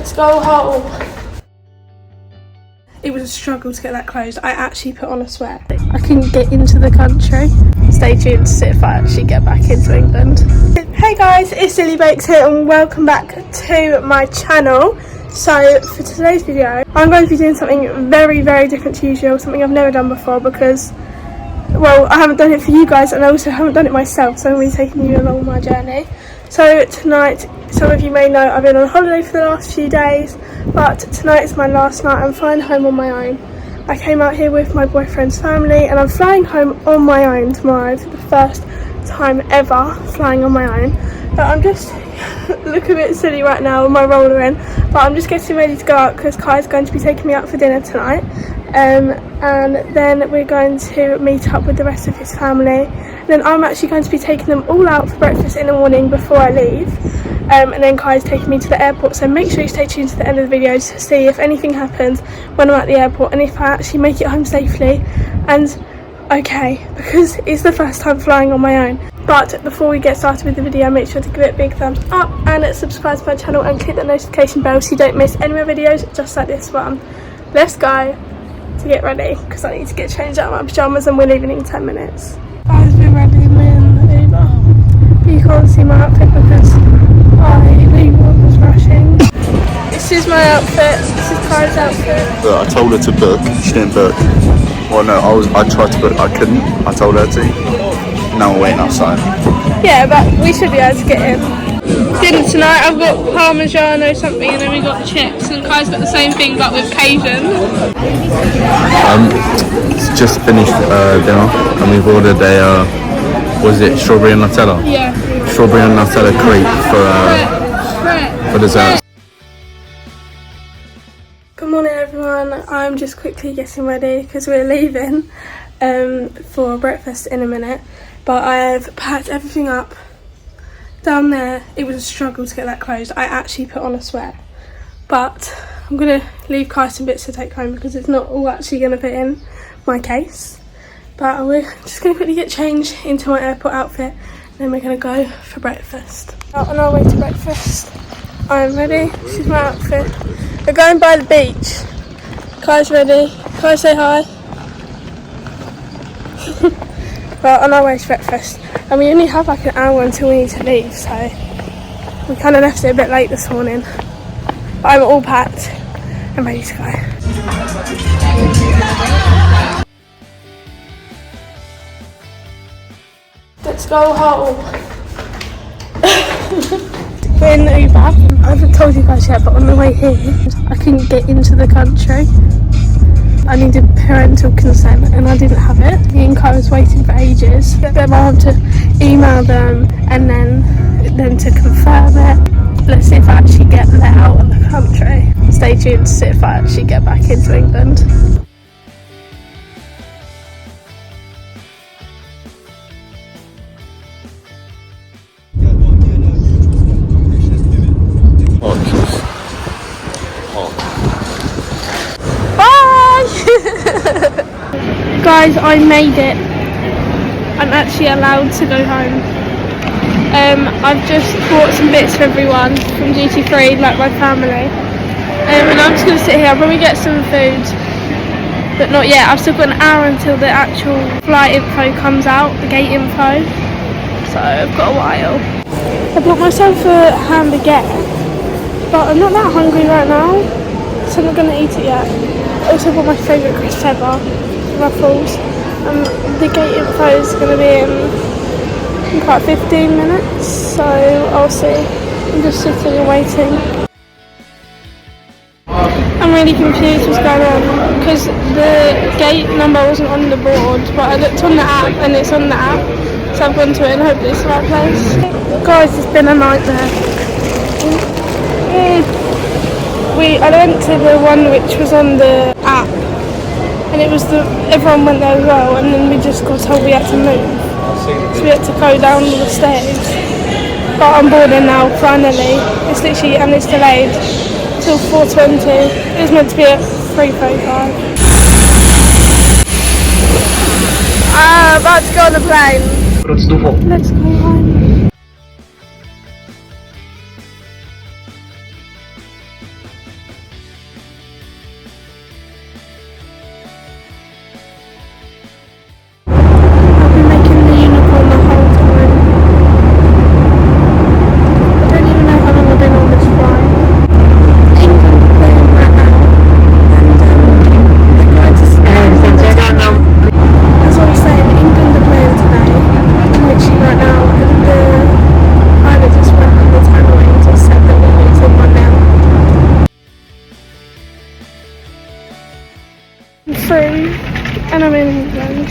Let's go home. It was a struggle to get that closed. I actually put on a sweat. I couldn't get into the country. Stay tuned to see if I actually get back into England. Hey guys, it's Lily Bakes here and welcome back to my channel. So for today's video, I'm going to be doing something very, very different to usual, something I've never done before because, well, I haven't done it for you guys and I also haven't done it myself, so I'm going to be taking you along my journey. So tonight, some of you may know I've been on holiday for the last few days, but tonight is my last night. I'm flying home on my own. I came out here with my boyfriend's family and I'm flying home on my own tomorrow for the first time ever flying on my own. But I'm just look a bit silly right now with my roller in, but I'm just getting ready to go out because Kai's going to be taking me out for dinner tonight, and then we're going to meet up with the rest of his family. And then I'm actually going to be taking them all out for breakfast in the morning before I leave, and then Kai's taking me to the airport, so make sure you stay tuned to the end of the video to see if anything happens when I'm at the airport and if I actually make it home safely and okay, because it's the first time flying on my own. But before we get started with the video, make sure to give it a big thumbs up and subscribe to my channel and click the notification bell so you don't miss any more videos just like this one. Let's go to get ready because I need to get changed out of my pyjamas and we're leaving in 10 minutes. I've been ready in the Uber. You can't see my outfit because the Uber was rushing. This is my outfit, this is Kai's outfit. I told her to book, she didn't book. Well no, I tried to book, I couldn't, I told her to. Now we're waiting outside. Yeah, but we should be able to get in. Dinner tonight, I've got Parmigiano something and then we got chips, and Kai's got the same thing but with Cajun. Just finished dinner and we've ordered a, was it strawberry and Nutella? Yeah. Strawberry and Nutella crepe for dessert. Good morning everyone, I'm just quickly getting ready because we're leaving for breakfast in a minute. But I've packed everything up down there. It was a struggle to get that closed. I actually put on a sweat. But I'm going to leave Kai some bits to take home because it's not all actually going to fit in my case. But we're just going to quickly get changed into my airport outfit and then we're going to go for breakfast. Out on our way to breakfast. I'm ready. This is my outfit. We're going by the beach. Kai's ready. Kai, say hi. Well, on our way to breakfast, and we only have like an hour until we need to leave, so we kind of left it a bit late this morning. But I'm all packed and ready to go. Let's go home. We're in the Uber. I haven't told you guys yet, but on the way here, I couldn't get into the country. I needed parental consent and I didn't have it. Me and Kai was waiting for ages. Then I had to email them and then to confirm it. Let's see if I actually get let out of the country. Stay tuned to see if I actually get back into England. Guys, I made it. I'm actually allowed to go home. I've just bought some bits for everyone from duty free, like my family. And I'm just going to sit here. I'll probably get some food, but not yet. I've still got an hour until the actual flight info comes out, the gate info. So I've got a while. I bought myself a hamburger, but I'm not that hungry right now, so I'm not going to eat it yet. I also bought my favourite crisp ever. Ruffles, and the gate info is going to be in about 15 minutes, so I'll see. I'm just sitting and waiting. I'm really confused what's going on because the gate number wasn't on the board, but I looked on the app and it's on the app, so I've gone to it and hopefully it's the right place. Guys, it's been a nightmare. I went to the one which was on the app, and it was everyone went there as well, and then we just got told we had to move, so we had to go down the stairs. But I'm boarding now, finally. It's literally, and it's delayed till 4:20. It was meant to be at 3:35. About to go on the plane. Let's go home. and I'm in England.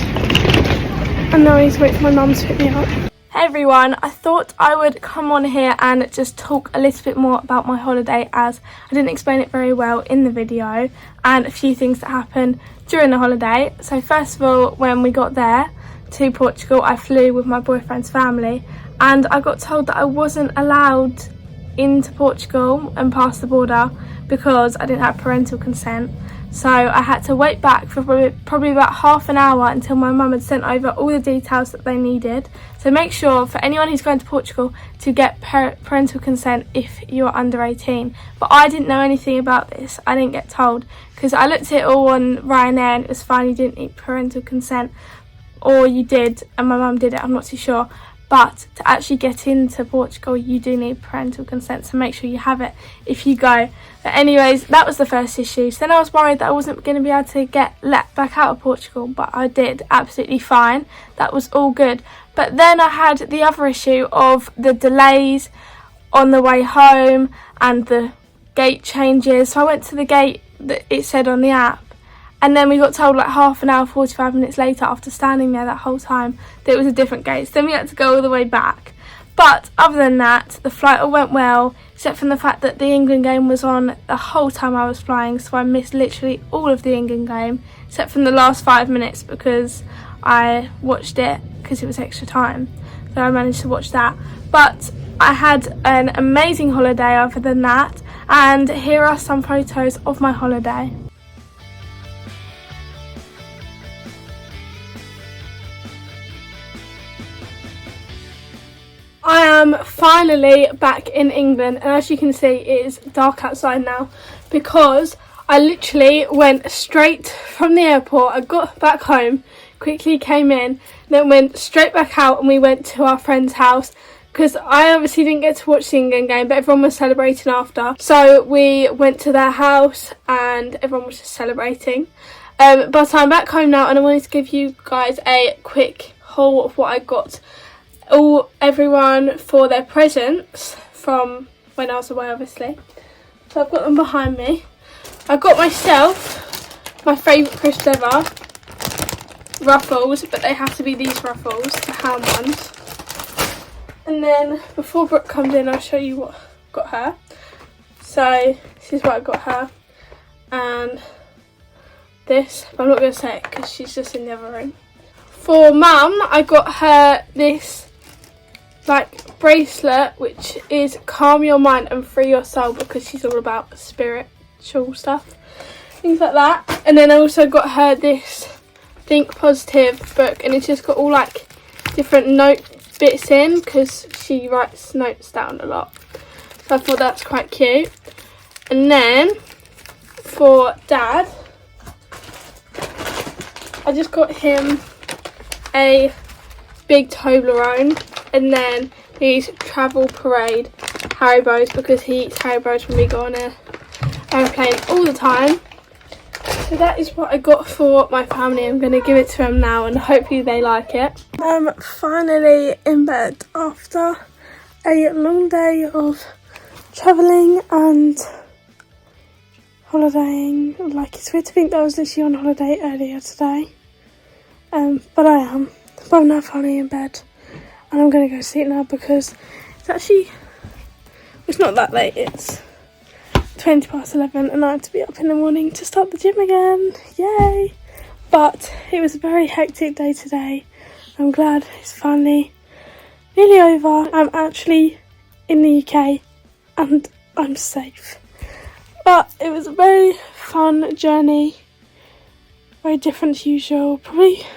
And now I need to wait for my mum to pick me up. Hey everyone, I thought I would come on here and just talk a little bit more about my holiday, as I didn't explain it very well in the video, and a few things that happened during the holiday. So first of all, when we got there to Portugal, I flew with my boyfriend's family, and I got told that I wasn't allowed into Portugal and past the border because I didn't have parental consent. So I had to wait back for probably about half an hour until my mum had sent over all the details that they needed. So make sure for anyone who's going to Portugal to get parental consent if you're under 18. But I didn't know anything about this. I didn't get told because I looked at it all on Ryanair and it was fine. You didn't need parental consent, or you did and my mum did it, I'm not too sure. But to actually get into Portugal, you do need parental consent, so make sure you have it if you go. But anyways, that was the first issue. So then I was worried that I wasn't going to be able to get let back out of Portugal, but I did absolutely fine. That was all good. But then I had the other issue of the delays on the way home and the gate changes. So I went to the gate that it said on the app, and then we got told like half an hour, 45 minutes later, after standing there that whole time, that it was a different gate. So then we had to go all the way back. But other than that, the flight all went well, except from the fact that the England game was on the whole time I was flying. So I missed literally all of the England game, except from the last 5 minutes because I watched it because it was extra time. So I managed to watch that. But I had an amazing holiday other than that. And here are some photos of my holiday. I am finally back in England, and as you can see it is dark outside now because I literally went straight from the airport. I got back home, quickly came in, then went straight back out and we went to our friend's house because I obviously didn't get to watch the England game, but everyone was celebrating after. So we went to their house and everyone was just celebrating. But I'm back home now and I wanted to give you guys a quick haul of what I got everyone for their presents from when I was away, obviously. So I've got them behind me. I got myself my favourite crisps ever, Ruffles, but they have to be these Ruffles, the ham ones. And then before Brooke comes in, I'll show you what I got her. So this is what I got her, and this, but I'm not going to say it because she's just in the other room. For Mum, I got her this like bracelet which is calm your mind and free your soul, because she's all about spiritual stuff, things like that. And then I also got her this Think Positive book, and it's just got all like different note bits in because she writes notes down a lot, so I thought that's quite cute. And then for Dad, I just got him a big Toblerone, and then these Travel Parade Haribos because he eats Haribos when we go on an aeroplane all the time. So that is what I got for my family. I'm going to give it to them now and hopefully they like it. I'm finally in bed after a long day of travelling and holidaying. Like, it's weird to think that I was literally on holiday earlier today. But I am. But I'm now finally in bed. And I'm going to go sleep now because it's not that late. It's 20 past 11 and I have to be up in the morning to start the gym again. Yay! But it was a very hectic day today. I'm glad it's finally nearly over. I'm actually in the UK and I'm safe. But it was a very fun journey. Very different to usual. Probably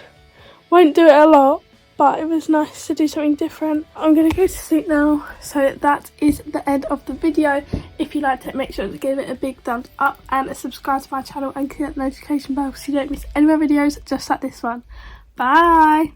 won't do it a lot, but it was nice to do something different. I'm going to go to sleep now, so that is the end of the video. If you liked it, make sure to give it a big thumbs up and subscribe to my channel and click the notification bell so you don't miss any more videos just like this one. Bye!